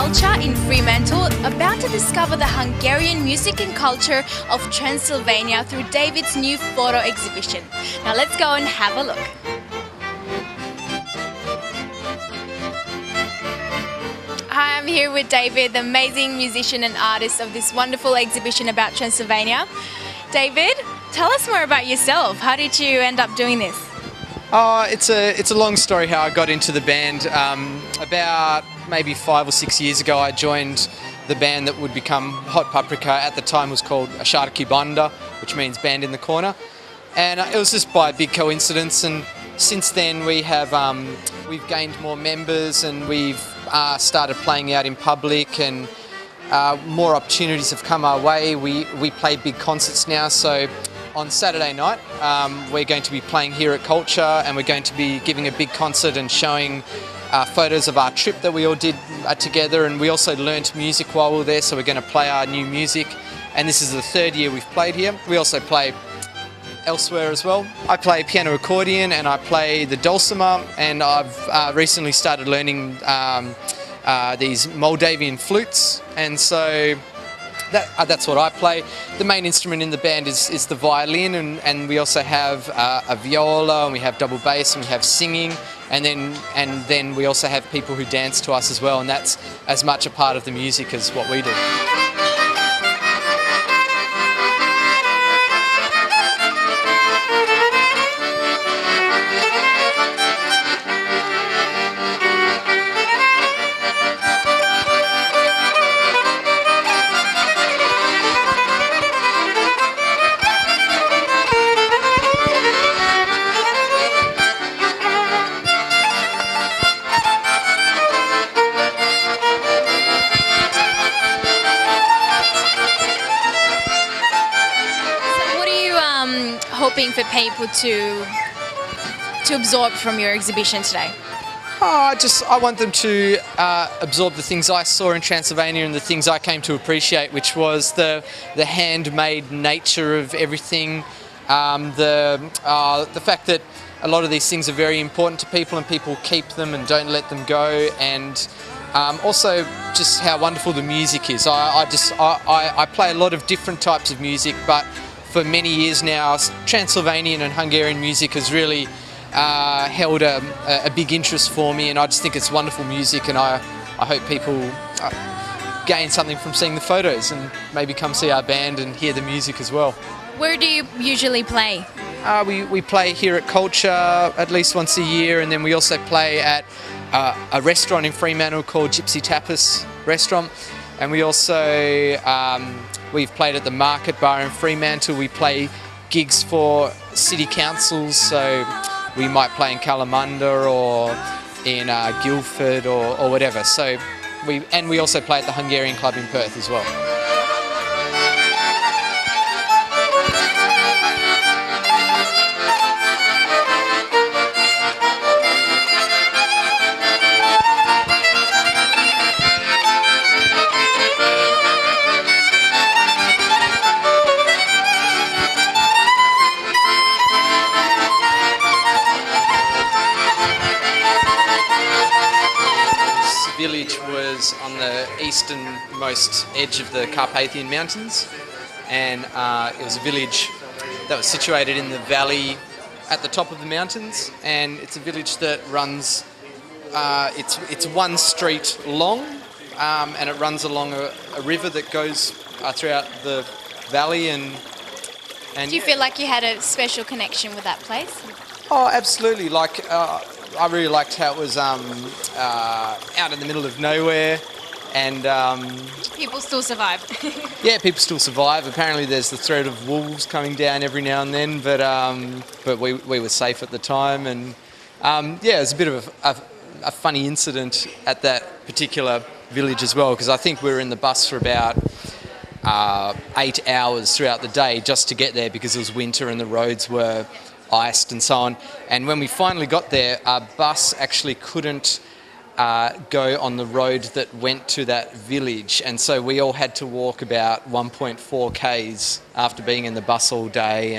Kulcha in Fremantle, about to discover the Hungarian music and culture of Transylvania through David's new photo exhibition. Now let's go and have a look. Hi, I'm here with David, the amazing musician and artist of this wonderful exhibition about Transylvania. David, tell us more about yourself. How did you end up doing this? It's a long story how I got into the band. About maybe 5 or 6 years ago, I joined the band that would become Hot Paprika. At the time, was called Asharki Banda, which means band in the corner. And it was just by a big coincidence. And since then, we've gained more members, and we've started playing out in public, and more opportunities have come our way. We play big concerts now, so. On Saturday night, we're going to be playing here at Kulcha, and we're going to be giving a big concert and showing photos of our trip that we all did together, and we also learnt music while we were there, so we're going to play our new music, and this is the 3rd year we've played here. We also play elsewhere as well. I play piano accordion and I play the dulcimer, and I've recently started learning these Moldavian flutes, and so that's what I play. The main instrument in the band is the violin, and we also have a viola, and we have double bass, and we have singing, and then we also have people who dance to us as well, and that's as much a part of the music as what we do. Hoping for people to absorb from your exhibition today? I want them to absorb the things I saw in Transylvania and the things I came to appreciate, which was the handmade nature of everything, the fact that a lot of these things are very important to people and people keep them and don't let them go, and also just how wonderful the music is. I play a lot of different types of music, but for many years now, Transylvanian and Hungarian music has really held a big interest for me, and I just think it's wonderful music, and I hope people gain something from seeing the photos and maybe come see our band and hear the music as well. Where do you usually play? We play here at Kulcha at least once a year, and then we also play at a restaurant in Fremantle called Gypsy Tapas Restaurant, and we also we've played at the Market Bar in Fremantle. We play gigs for city councils, so we might play in Kalamunda or in Guildford or whatever. So we also play at the Hungarian Club in Perth as well. Village was on the easternmost edge of the Carpathian Mountains, and it was a village that was situated in the valley at the top of the mountains, and it's a village that runs, it's one street long, and it runs along a river that goes throughout the valley. And do you feel like you had a special connection with that place? Oh, absolutely. I really liked how it was out in the middle of nowhere, and People still survive. yeah, people still survive. Apparently, there's the threat of wolves coming down every now and then, but we were safe at the time, and yeah, it was a bit of a funny incident at that particular village as well, because I think we were in the bus for about 8 hours throughout the day just to get there because it was winter and the roads were iced and so on. And when we finally got there, our bus actually couldn't go on the road that went to that village, and so we all had to walk about 1.4 k's after being in the bus all day,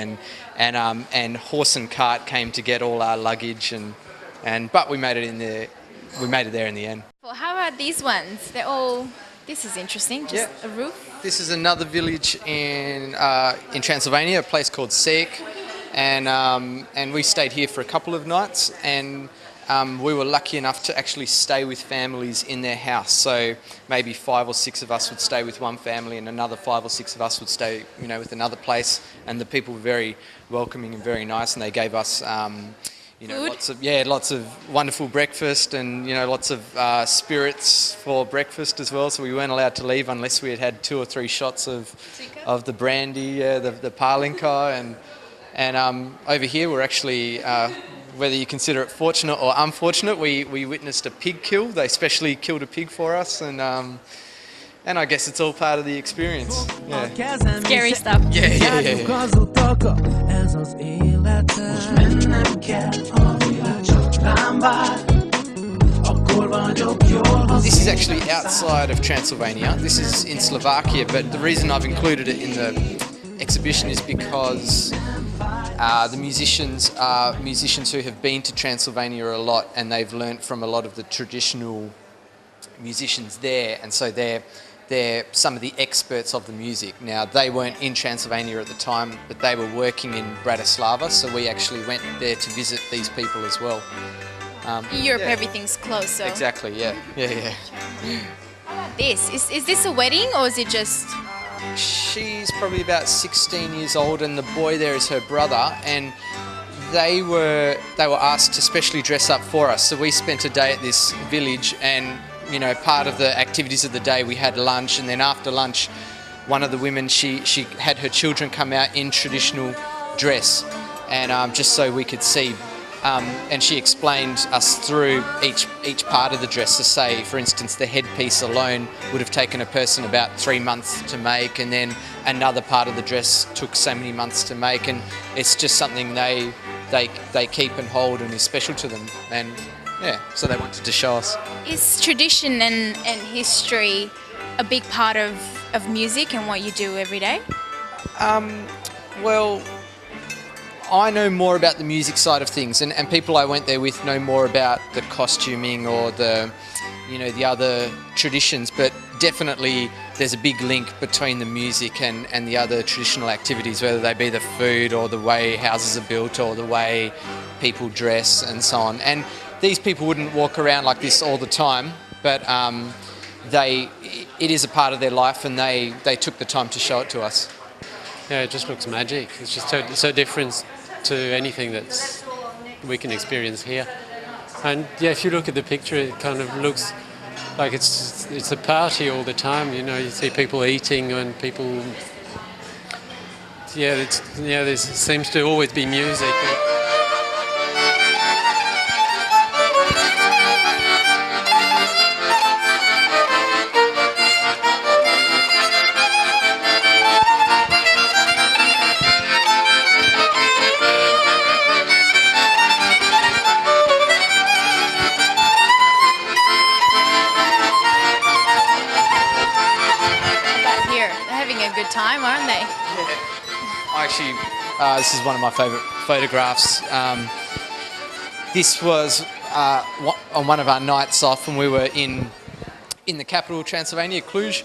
and horse and cart came to get all our luggage, but we made it in there. We made it there in the end. Well, how about these ones? They're all. This is interesting. Just Yeah. a roof. This is another village in Transylvania, a place called Seek, and we stayed here for a couple of nights, and we were lucky enough to actually stay with families in their house. So maybe 5 or 6 of us would stay with one family, and another 5 or 6 of us would stay, with another place. And the people were very welcoming and very nice, and they gave us, Food? lots of wonderful breakfast, and lots of spirits for breakfast as well. So we weren't allowed to leave unless we had had 2 or 3 shots of the brandy, the palinka, and over here we're actually. Whether you consider it fortunate or unfortunate, we witnessed a pig kill. They specially killed a pig for us, and I guess it's all part of the experience. Yeah. Scary stuff. Yeah. This is actually outside of Transylvania. This is in Slovakia, but the reason I've included it in the exhibition is because the musicians are musicians who have been to Transylvania a lot, and they've learnt from a lot of the traditional musicians there, and so they're some of the experts of the music. Now, they weren't in Transylvania at the time, but they were working in Bratislava, so we actually went there to visit these people as well. Europe, yeah. everything's close. So. Exactly, yeah. How about this? Is this a wedding, or is it just? She's probably about 16 years old, and the boy there is her brother, and they were asked to specially dress up for us. So we spent a day at this village, and part of the activities of the day, we had lunch, and then after lunch, one of the women, she had her children come out in traditional dress, and just so we could see. And she explained us through each part of the dress. To say, for instance, the headpiece alone would have taken a person about 3 months to make, and then another part of the dress took so many months to make, and it's just something they keep and hold and is special to them. And yeah, so they wanted to show us. Is tradition and history a big part of music and what you do every day? Well, I know more about the music side of things, and people I went there with know more about the costuming or the other traditions, but definitely there's a big link between the music and the other traditional activities, whether they be the food or the way houses are built or the way people dress and so on. And these people wouldn't walk around like this all the time, but it is a part of their life, and they took the time to show it to us. Yeah, it just looks magic. It's just so different to anything that we can experience here. And yeah, if you look at the picture, it kind of looks like it's a party all the time. You see people eating and people. Yeah, there seems to always be music. Good time, aren't they? Actually, this is one of my favourite photographs. This was on one of our nights off, and we were in the capital, Transylvania, Kulcha,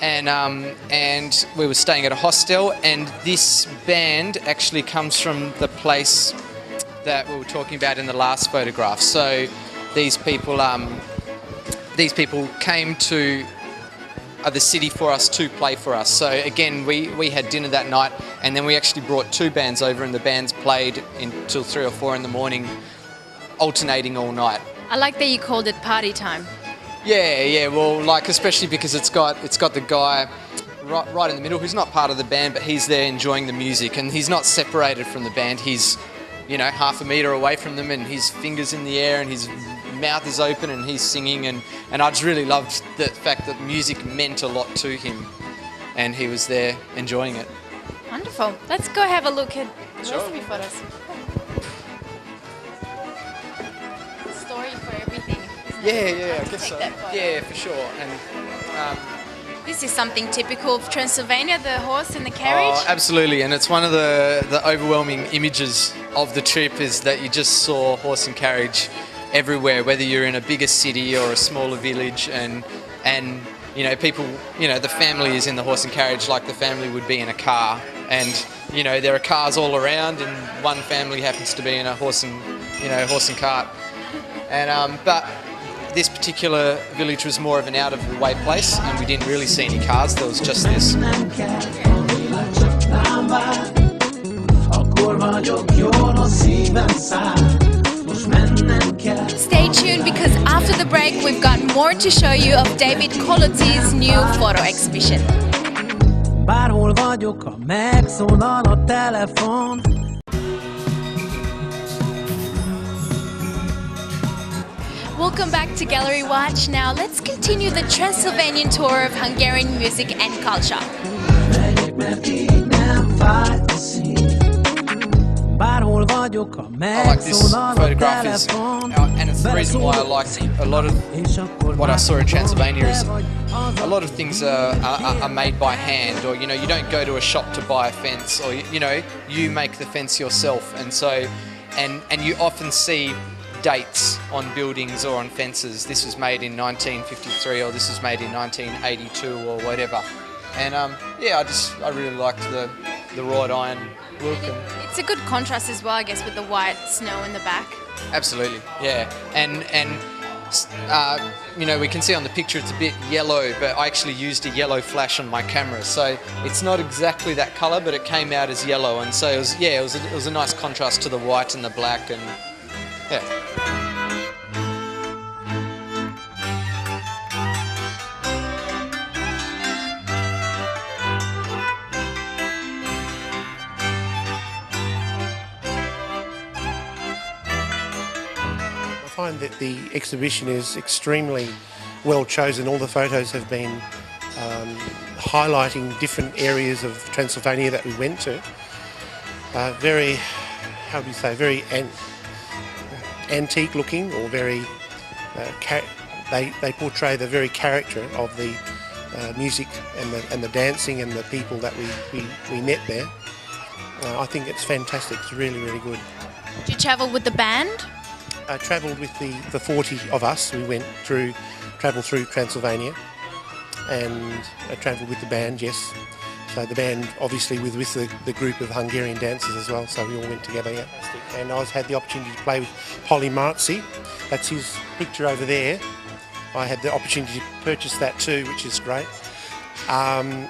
and we were staying at a hostel. And this band actually comes from the place that we were talking about in the last photograph. So these people came to the city for us to play for us. So again, we had dinner that night, and then we actually brought 2 bands over, and the bands played until 3 or 4 in the morning, alternating all night. I like that you called it party time. Yeah. Well, like especially because it's got the guy right in the middle who's not part of the band, but he's there enjoying the music, and he's not separated from the band. He's, you know, half a metre away from them, and his fingers in the air, and his mouth is open, and he's singing, and I just really loved the fact that music meant a lot to him, and he was there enjoying it. Wonderful. Let's go have a look at the Sure. recipe photos. Story for everything. Isn't it? Yeah, I Let's guess take so. that photo. Yeah, for sure. And This is something typical of Transylvania, the horse and the carriage. oh, absolutely, and it's one of the overwhelming images of the trip is that you just saw horse and carriage everywhere, whether you're in a bigger city or a smaller village, and you know, people, you know, the family is in the horse and carriage like the family would be in a car, and you know, there are cars all around, and one family happens to be in a horse and cart, and but this particular village was more of an out of the way place, and we didn't really see any cars. There was just this. Stay tuned because after the break we've got more to show you of David Kolotzi's new photo exhibition. Bárhol vagyok, ha megszólal a telefon. Welcome back to Gallery Watch. Now let's continue the Transylvanian tour of Hungarian music and culture. Megyek, mert így nem fáj a szív. Bárhol vagyok, ha I like this megszólal a photograph telefon. and it's the reason why I like a lot of És akkor what I saw in már Transylvania is te vagy az a lot of things are made by hand, or you know, you don't go to a shop to buy a fence, or you know, you make the fence yourself, and so and you often see dates on buildings or on fences. This was made in 1953, or this was made in 1982, or whatever. And yeah, I really liked the wrought iron look. And It's a good contrast as well, I guess, with the white snow in the back. absolutely, yeah. And you know, we can see on the picture it's a bit yellow, but I actually used a yellow flash on my camera, so it's not exactly that colour, but it came out as yellow, and so it was a nice contrast to the white and the black, and yeah. I find that the exhibition is extremely well chosen. All the photos have been highlighting different areas of Transylvania that we went to. Very, how do you say, very antique looking, or very, they portray the very character of the music and the dancing and the people that we met there. I think it's fantastic. It's really, really good. Did you travel with the band? I travelled with the 40 of us. We travelled through Transylvania, and I travelled with the band, yes. So the band obviously with the group of Hungarian dancers as well, so we all went together, yeah. And I had the opportunity to play with Polly Marzi. That's his picture over there. I had the opportunity to purchase that too, which is great. And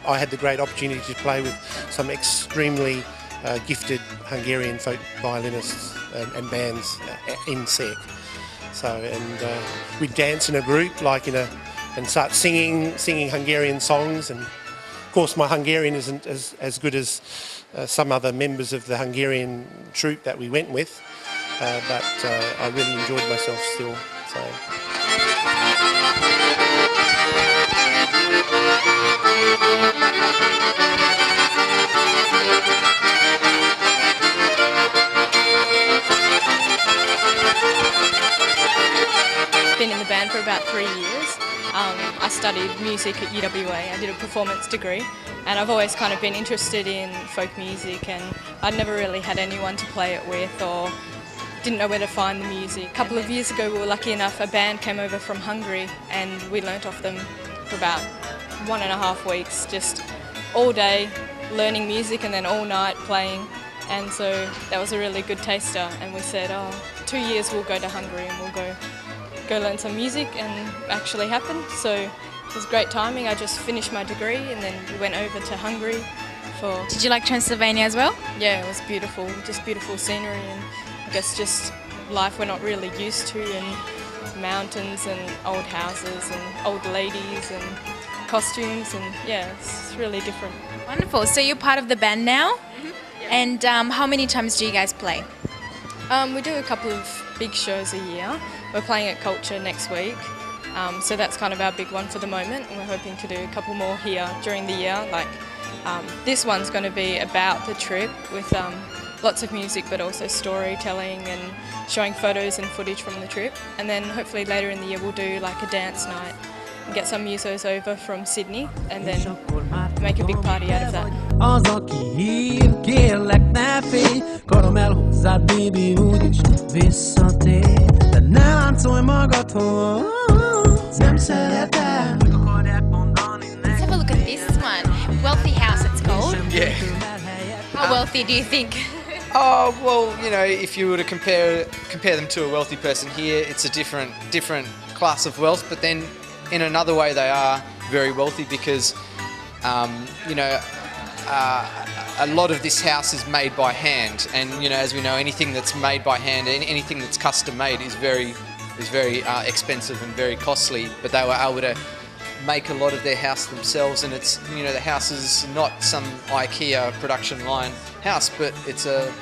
I had the great opportunity to play with some extremely gifted Hungarian folk violinists and bands in Czech. So, and we'd dance in a group, and start singing Hungarian songs. And of course, my Hungarian isn't as good as some other members of the Hungarian troupe that we went with, but I really enjoyed myself still. So. Been in the band for about 3 years. I studied music at UWA. I did a performance degree, and I've always kind of been interested in folk music, and I'd never really had anyone to play it with, or didn't know where to find the music. A couple of years ago we were lucky enough, a band came over from Hungary, and we learnt off them for about 1.5 weeks, just all day learning music and then all night playing. And so that was a really good taster, and we said, 2 years we'll go to Hungary and we'll go learn some music, and actually happened. So it was great timing. I just finished my degree and then we went over to Hungary for... Did you like Transylvania as well? Yeah, it was beautiful, just beautiful scenery, and I guess just life we're not really used to, and mountains and old houses and old ladies and costumes, and yeah, it's really different. Wonderful. So you're part of the band now? And how many times do you guys play? We do a couple of big shows a year. We're playing at Kulcha next week, so that's kind of our big one for the moment, and we're hoping to do a couple more here during the year. Like this one's going to be about the trip with lots of music, but also storytelling and showing photos and footage from the trip. And then hopefully later in the year we'll do like a dance night and get some musos over from Sydney and then make a big party out of that. Az, aki hív, kérlek ne félj, karom el hozzád, baby, úgyis visszatér. De ne láncolj magadhoz, nem szeretem. Let's have a look at this one. Wealthy House it's called. Yeah. How wealthy do you think? Oh well, you know, if you were to compare them to a wealthy person here, it's a different class of wealth. But then, in another way, they are very wealthy because, you know, a lot of this house is made by hand, and you know, as we know, anything that's made by hand, anything that's custom made, is very expensive and very costly. But they were able to make a lot of their house themselves, and it's, you know, the house is not some IKEA production line house, but it's a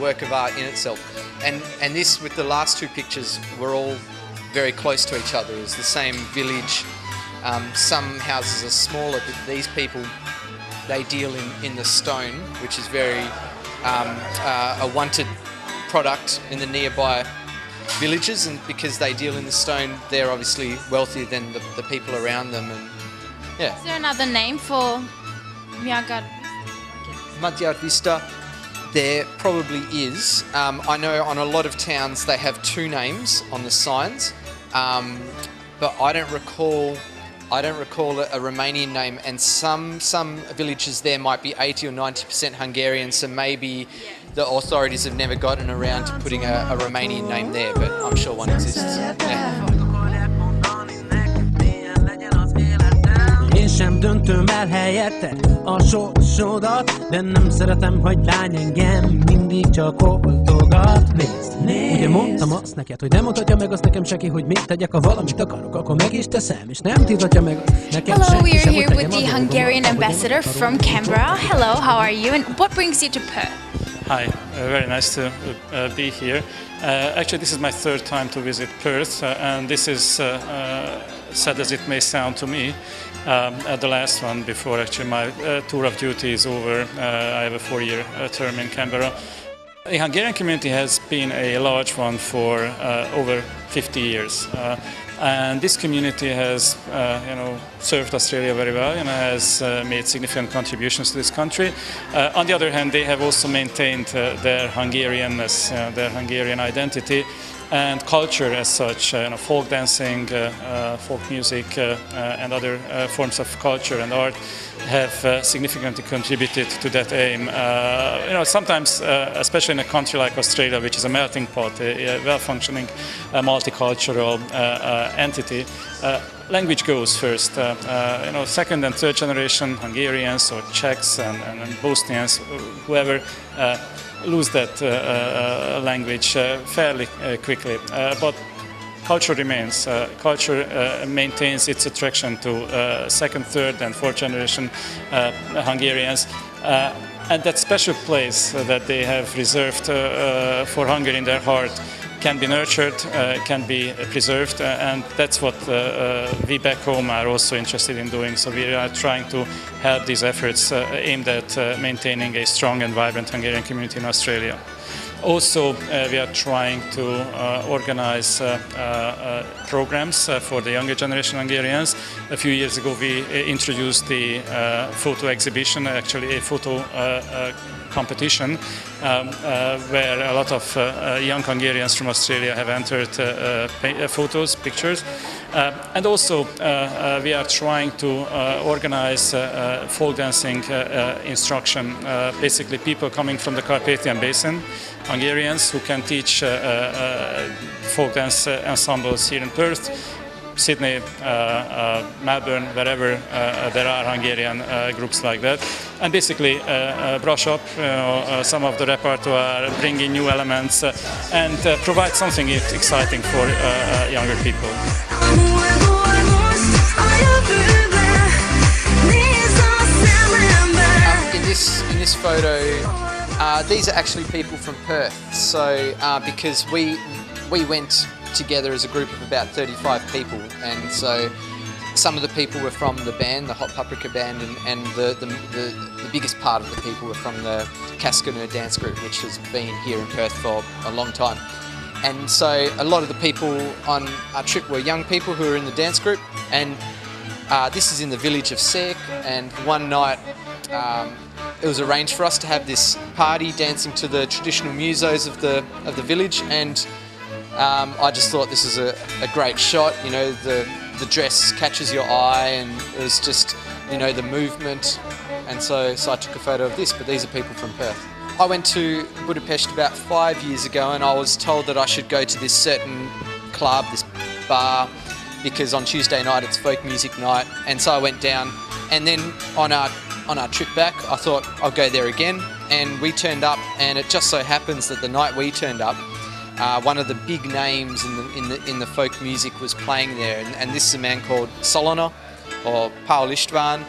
work of art in itself. And this, with the last two pictures, we're all very close to each other. It's the same village. Some houses are smaller, but these people, they deal in the stone, which is very a wanted product in the nearby villages, and because they deal in the stone, they're obviously wealthier than the people around them. And yeah. Is there another name for Myagar? Madhyar Vista, there probably is. I know on a lot of towns they have two names on the signs, but I don't recall a Romanian name, and some villages there might be 80 or 90% Hungarian, so maybe the authorities have never gotten around to putting a Romanian name there, but I'm sure one exists. Yeah. Én sem döntöm el helyette a sorsodat, de nem szeretem, hogy lány engem mindig csak oltogat. Nézd, ugye mondtam azt neked, hogy nem mutatja meg azt nekem senki, hogy mit tegyek, ha valamit akarok, akkor meg is teszem, és nem tiltatja meg nekem Hello, senki we are sem, hogy here with tegyem the a dolgom, Hungarian ahogy én ambassador akarom. from Canberra. Hello, how are you? And what brings you to Perth? Hi, very nice to be here. Actually, this is my third time to visit Perth, and this is, sad as it may sound to me, the last one before actually my tour of duty is over. I have a 4-year term in Canberra. The Hungarian community has been a large one for over 50 years. And this community has, served Australia very well and has made significant contributions to this country. On the other hand, they have also maintained their Hungarianness, their Hungarian identity and culture as such. Folk dancing, folk music, and other forms of culture and art have significantly contributed to that aim. Sometimes, especially in a country like Australia, which is a melting pot, a well-functioning multicultural entity, language goes first. Second and third generation Hungarians or Czechs and Bosnians, whoever, lose that language fairly quickly. But culture remains. Culture maintains its attraction to second, third, and fourth generation Hungarians. And that special place that they have reserved for Hungary in their heart can be nurtured, can be preserved, and that's what we back home are also interested in doing. So we are trying to help these efforts aimed at maintaining a strong and vibrant Hungarian community in Australia. Also, we are trying to organize programs for the younger generation Hungarians. A few years ago, we introduced the photo exhibition, actually a photo competition, where a lot of young Hungarians from Australia have entered photos, pictures. And also, we are trying to organize folk dancing instruction. Basically, people coming from the Carpathian Basin, Hungarians who can teach folk dance ensembles here in Perth, Sydney, Melbourne, wherever there are Hungarian groups like that, and basically brush up some of the repertoire, bring in new elements, and provide something exciting for younger people. In this photo, these are actually people from Perth. So because we went together as a group of about 35 people, and so some of the people were from the band, the Hot Paprika band, and the biggest part of the people were from the Cascana dance group, which has been here in Perth for a long time. And so a lot of the people on our trip were young people who were in the dance group, and this is in the village of Serk, and one night it was arranged for us to have this party dancing to the traditional musos of the village, and I just thought this is a great shot. You know, the dress catches your eye, and it was just, you know, the movement, and so I took a photo of this. But these are people from Perth. I went to Budapest about 5 years ago, and I was told that I should go to this certain club, this bar, because on Tuesday night it's folk music night, and so I went down, and then on our trip back I thought I'll go there again, and we turned up, and it just so happens that the night we turned up, one of the big names in the folk music was playing there, and this is a man called Solana, or Paul Istvan,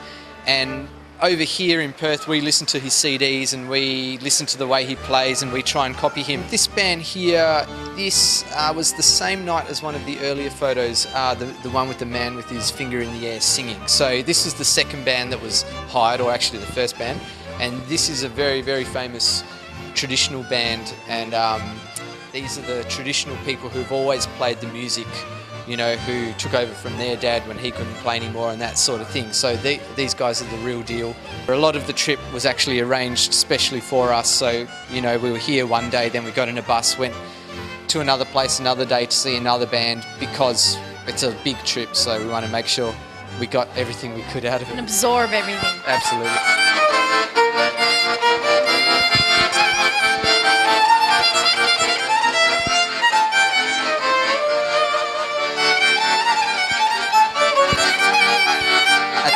and over here in Perth we listen to his CDs and we listen to the way he plays and we try and copy him. This band here, this was the same night as one of the earlier photos, the one with the man with his finger in the air singing. So this is the second band that was hired, or actually the first band, and this is a very, very famous traditional band, and these are the traditional people who've always played the music, you know, who took over from their dad when he couldn't play anymore and that sort of thing. So these guys are the real deal. A lot of the trip was actually arranged specially for us. So, you know, we were here one day, then we got in a bus, went to another place another day to see another band, because it's a big trip, so we want to make sure we got everything we could out of it. And absorb everything. Absolutely.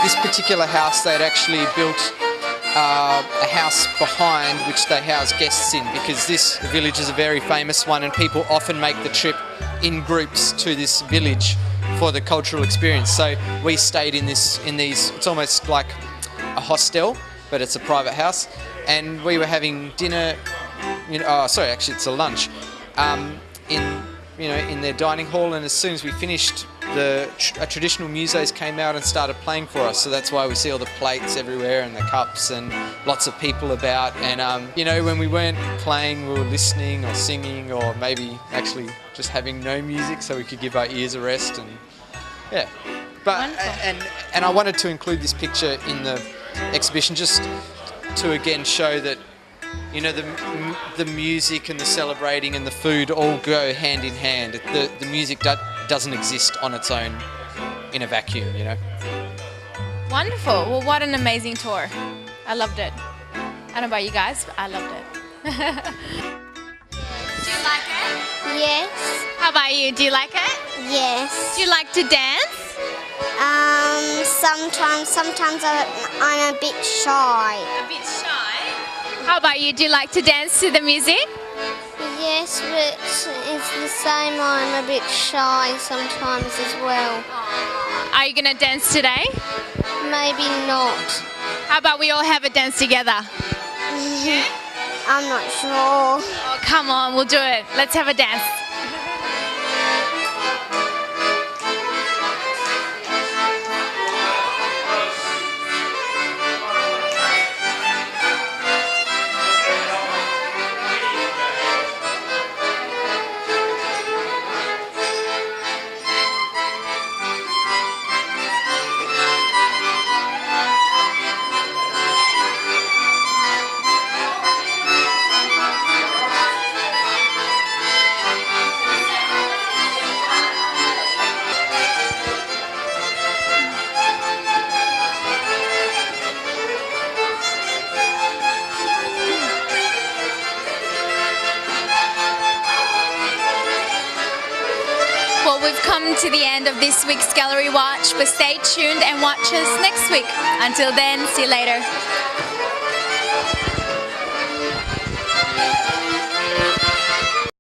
This particular house, they'd actually built a house behind which they house guests in, because this village is a very famous one, and people often make the trip in groups to this village for the cultural experience. So we stayed in these, it's almost like a hostel, but it's a private house, and we were having dinner, you know, actually it's a lunch, in their dining hall, and as soon as we finished, traditional musos came out and started playing for us. So that's why we see all the plates everywhere and the cups and lots of people about. And you know, when we weren't playing, we were listening or singing, or maybe actually just having no music so we could give our ears a rest. And yeah, but and I wanted to include this picture in the exhibition just to again show that, you know, the music and the celebrating and the food all go hand in hand. The music doesn't exist on its own in a vacuum, you know. Wonderful. Well, what an amazing tour. I loved it. I don't know about you guys, but I loved it. Do you like it? Yes. How about you? Do you like it? Yes. Do you like to dance? Sometimes I'm a bit shy. A bit shy. How about you? Do you like to dance to the music? Yes, but it's the same. I'm a bit shy sometimes as well. Are you going to dance today? Maybe not. How about we all have a dance together? I'm not sure. Oh, come on, we'll do it. Let's have a dance. we've come to the end of this week's Gallery Watch, but stay tuned and watch us next week. Until then, see you later.